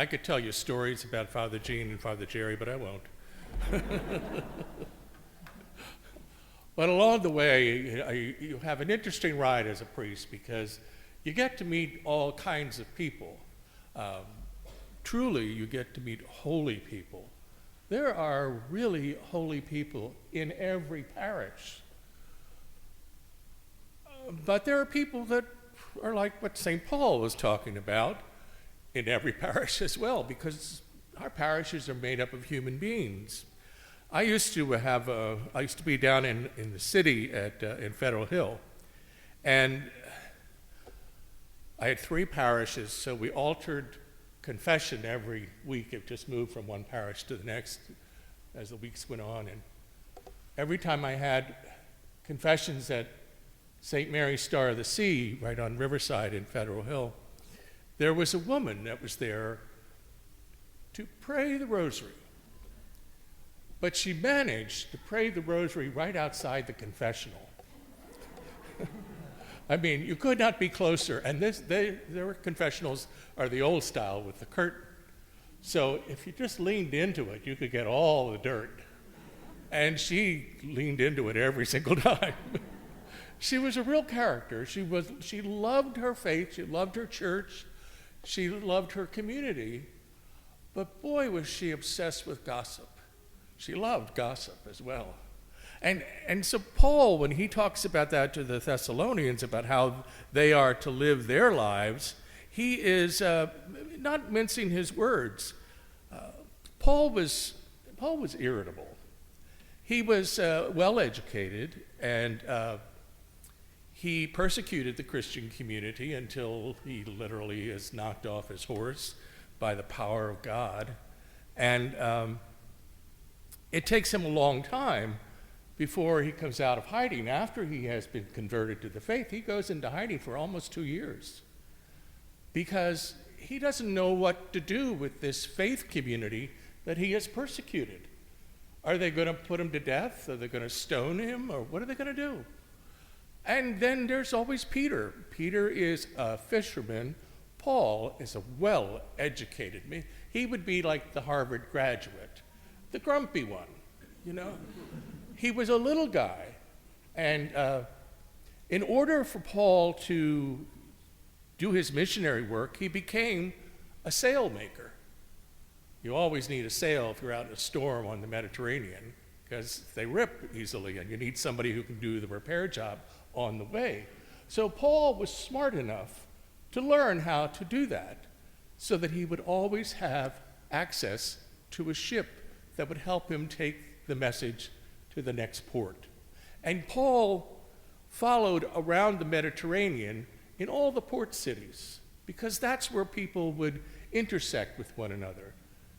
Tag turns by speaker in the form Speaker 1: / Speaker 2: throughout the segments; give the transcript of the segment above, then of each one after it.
Speaker 1: I could tell you stories about Father Gene and Father Jerry, but I won't. But along the way, you have an interesting ride as a priest because you get to meet all kinds of people. Truly, you get to meet holy people. There are really holy people in every parish. But there are people that are like what St. Paul was talking about in every parish as well, because our parishes are made up of human beings. I used to be down in the city in Federal Hill, and I had 3 parishes, so we altered confession every week. It just moved from one parish to the next as the weeks went on, and every time I had confessions at St. Mary's Star of the Sea, right on Riverside in Federal Hill, there was a woman that was there to pray the rosary. But she managed to pray the rosary right outside the confessional. I mean, you could not be closer. And their confessionals are the old style with the curtain. So if you just leaned into it, you could get all the dirt. And she leaned into it every single time. She was a real character. She loved her faith. She loved her church. She loved her community. But boy, was she obsessed with gossip. She loved gossip as well. And so Paul, when he talks about that to the Thessalonians, about how they are to live their lives, he is not mincing his words. Paul was irritable. He was well-educated, and he persecuted the Christian community until he literally is knocked off his horse by the power of God. And it takes him a long time before he comes out of hiding. After he has been converted to the faith, he goes into hiding for almost 2 years because he doesn't know what to do with this faith community that he has persecuted. Are they going to put him to death? Are they going to stone him? Or what are they going to do? And then there's always Peter. Peter is a fisherman. Paul is a well-educated man. He would be like the Harvard graduate, the grumpy one, you know. He was a little guy. And in order for Paul to do his missionary work, he became a sailmaker. You always need a sail if you're out in a storm on the Mediterranean, because they rip easily, and you need somebody who can do the repair job on the way. So Paul was smart enough to learn how to do that so that he would always have access to a ship that would help him take the message to the next port. And Paul followed around the Mediterranean in all the port cities because that's where people would intersect with one another.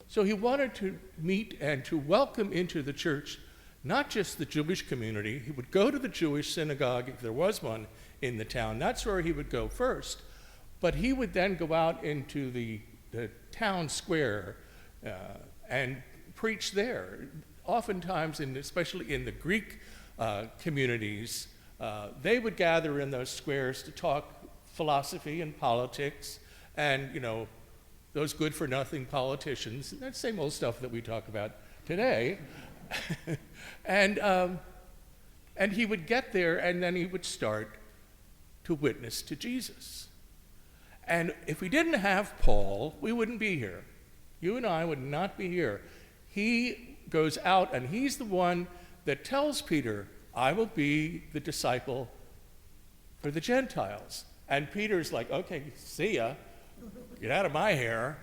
Speaker 1: So he wanted to meet and to welcome into the church not just the Jewish community. He would go to the Jewish synagogue if there was one in the town. That's where he would go first. But he would then go out into the town square and preach there. Oftentimes, especially in the Greek communities, they would gather in those squares to talk philosophy and politics and, you know, those good-for-nothing politicians. That same old stuff that we talk about today. And he would get there, and then he would start to witness to Jesus. And if we didn't have Paul, we wouldn't be here. You and I would not be here. He goes out, and he's the one that tells Peter, I will be the disciple for the Gentiles. And Peter's like, okay, see ya. Get out of my hair.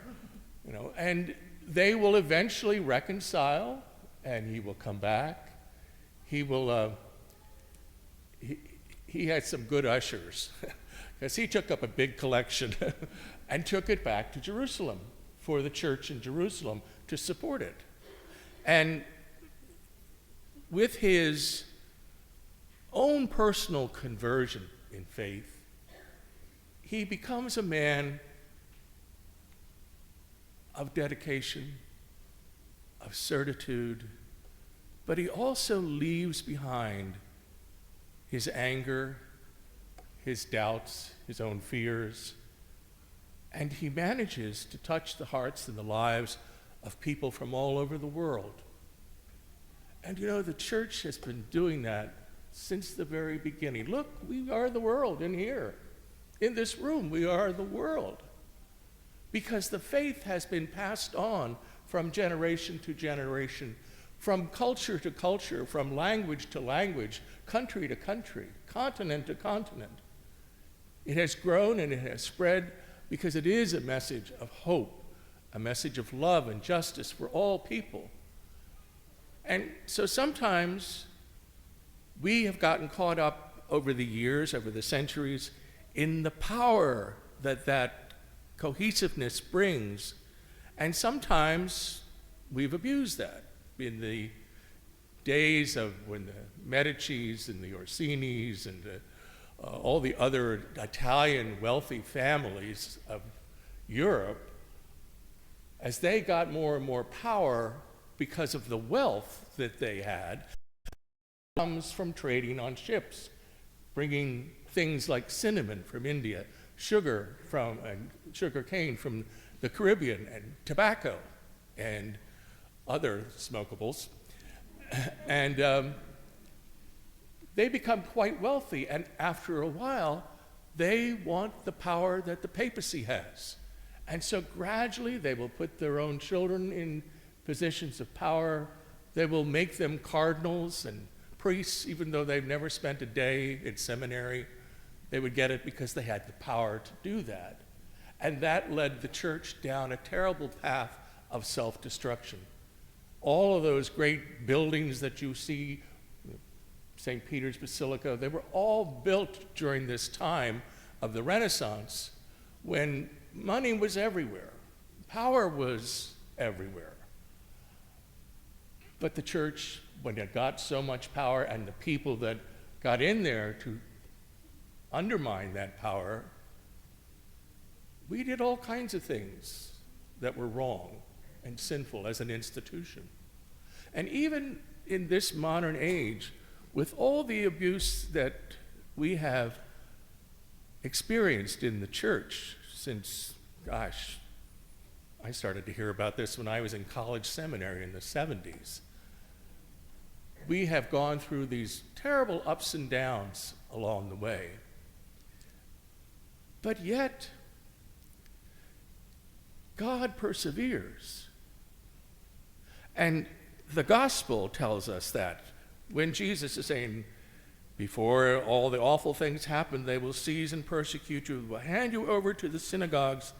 Speaker 1: You know, and they will eventually reconcile, and he will come back. He will, he had some good ushers, because he took up a big collection and took it back to Jerusalem for the church in Jerusalem to support it. And with his own personal conversion in faith, he becomes a man of dedication, of certitude, but he also leaves behind his anger, his doubts, his own fears. And he manages to touch the hearts and the lives of people from all over the world. And you know, the church has been doing that since the very beginning. Look, we are the world in here. In this room, we are the world. Because the faith has been passed on from generation to generation, from culture to culture, from language to language, country to country, continent to continent. It has grown and it has spread because it is a message of hope, a message of love and justice for all people. And so sometimes we have gotten caught up over the years, over the centuries, in the power that that cohesiveness brings. And sometimes we've abused that. In the days of when the Medicis and the Orsinis and all the other Italian wealthy families of Europe, as they got more and more power because of the wealth that they had, comes from trading on ships, bringing things like cinnamon from India, sugar cane from the Caribbean, and tobacco and other smokables. And they become quite wealthy, and after a while, they want the power that the papacy has. And so gradually, they will put their own children in positions of power. They will make them cardinals and priests, even though they've never spent a day in seminary. They would get it because they had the power to do that. And that led the church down a terrible path of self-destruction. All of those great buildings that you see, St. Peter's Basilica, they were all built during this time of the Renaissance when money was everywhere, power was everywhere. But the church, when it got so much power, and the people that got in there to undermine that power, we did all kinds of things that were wrong and sinful as an institution. And even in this modern age, with all the abuse that we have experienced in the church since, gosh, I started to hear about this when I was in college seminary in the 70s. We have gone through these terrible ups and downs along the way. But yet, God perseveres. And the gospel tells us that when Jesus is saying, before all the awful things happen, they will seize and persecute you, will hand you over to the synagogues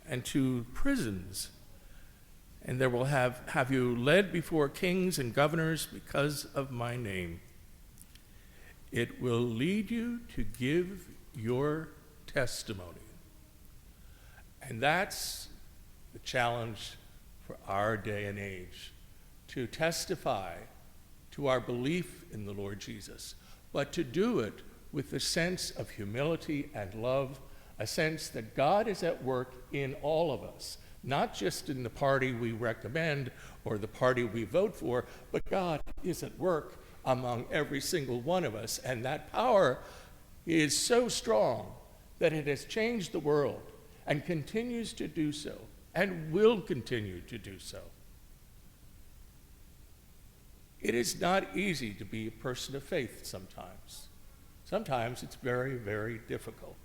Speaker 1: and to prisons, and they will have you led before kings and governors because of my name. It will lead you to give your testimony. And that's the challenge for our day and age, to testify to our belief in the Lord Jesus, but to do it with a sense of humility and love, a sense that God is at work in all of us, not just in the party we recommend or the party we vote for, but God is at work among every single one of us. And that power is so strong that it has changed the world and continues to do so and will continue to do so. It is not easy to be a person of faith sometimes. Sometimes it's very, very difficult.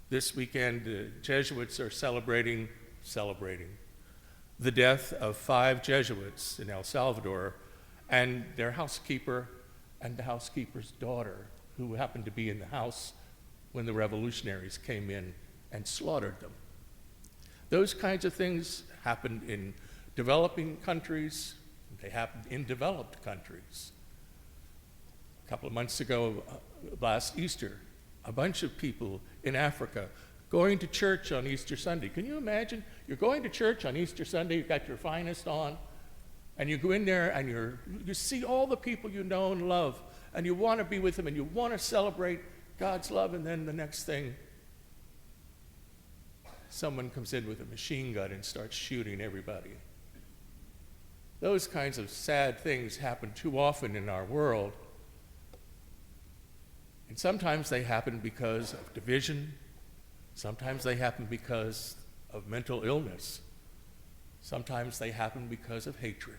Speaker 1: This weekend, the Jesuits are celebrating the death of 5 Jesuits in El Salvador, and their housekeeper and the housekeeper's daughter, who happened to be in the house when the revolutionaries came in and slaughtered them. Those kinds of things happened in developing countries. They happen in developed countries. A couple of months ago, last Easter, a bunch of people in Africa going to church on Easter Sunday. Can you imagine? You're going to church on Easter Sunday, you've got your finest on, and you go in there and you see all the people you know and love, and you want to be with them, and you want to celebrate God's love, and then the next thing, someone comes in with a machine gun and starts shooting everybody. Those kinds of sad things happen too often in our world. And sometimes they happen because of division. Sometimes they happen because of mental illness. Sometimes they happen because of hatred.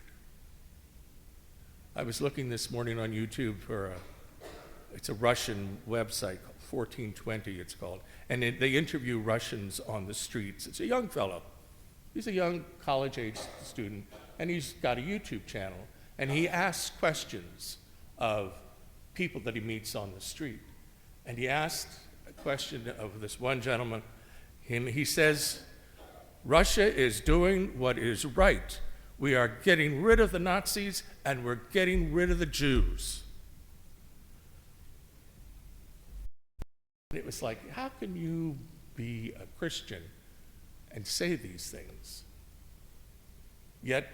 Speaker 1: I was looking this morning on YouTube for it's a Russian website called 1420 it's called, and they interview Russians on the streets. It's a young fellow. He's a young college-age student, and he's got a YouTube channel, and he asks questions of people that he meets on the street. And he asked a question of this one gentleman. He says, Russia is doing what is right. We are getting rid of the Nazis, and we're getting rid of the Jews. And it was like, how can you be a Christian and say these things? Yet,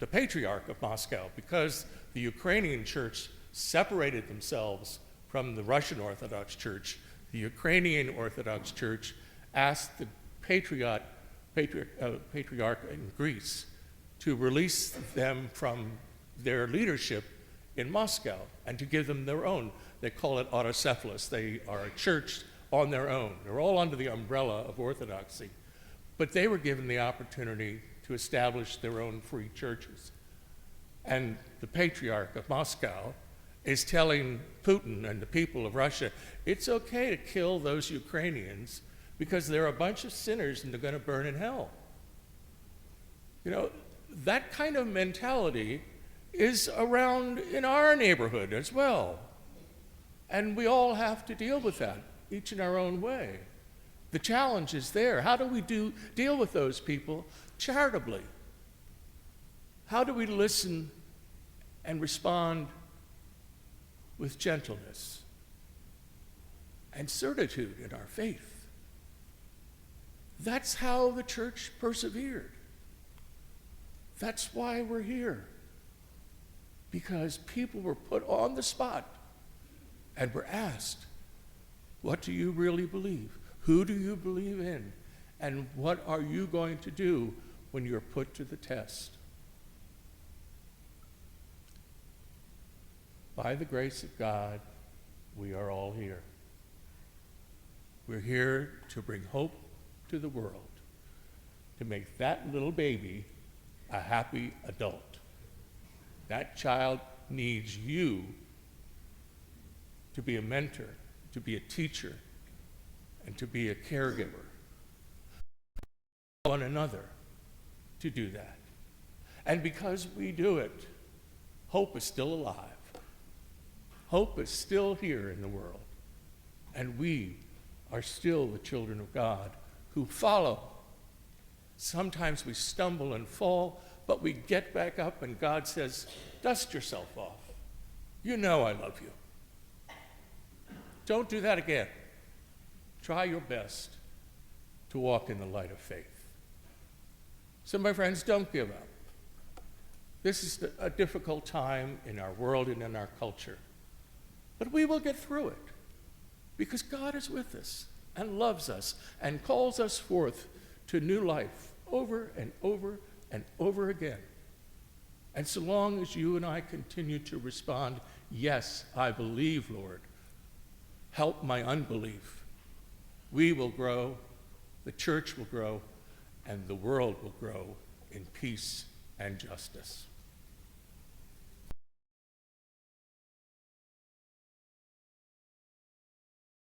Speaker 1: the Patriarch of Moscow, because the Ukrainian church separated themselves from the Russian Orthodox Church, the Ukrainian Orthodox Church asked the Patriarch in Greece to release them from their leadership in Moscow and to give them their own. They call it autocephalous. They are a church on their own. They're all under the umbrella of Orthodoxy. But they were given the opportunity to establish their own free churches. And the Patriarch of Moscow is telling Putin and the people of Russia, it's okay to kill those Ukrainians because they're a bunch of sinners and they're going to burn in hell. You know, that kind of mentality is around in our neighborhood as well. And we all have to deal with that, each in our own way. The challenge is there. How do we deal with those people charitably? How do we listen and respond with gentleness and certitude in our faith? That's how the church persevered. That's why we're here. Because people were put on the spot and were asked, what do you really believe? Who do you believe in? And what are you going to do when you're put to the test? By the grace of God, we are all here. We're here to bring hope to the world, to make that little baby a happy adult. That child needs you to be a mentor, to be a teacher, and to be a caregiver. One another to do that. And because we do it, hope is still alive. Hope is still here in the world. And we are still the children of God who follow. Sometimes we stumble and fall, but we get back up and God says, dust yourself off. You know I love you. Don't do that again. Try your best to walk in the light of faith. So my friends, don't give up. This is a difficult time in our world and in our culture. But we will get through it because God is with us and loves us and calls us forth to new life over and over and over again. And so long as you and I continue to respond, yes, I believe, Lord, help my unbelief, we will grow, the church will grow, and the world will grow in peace and justice.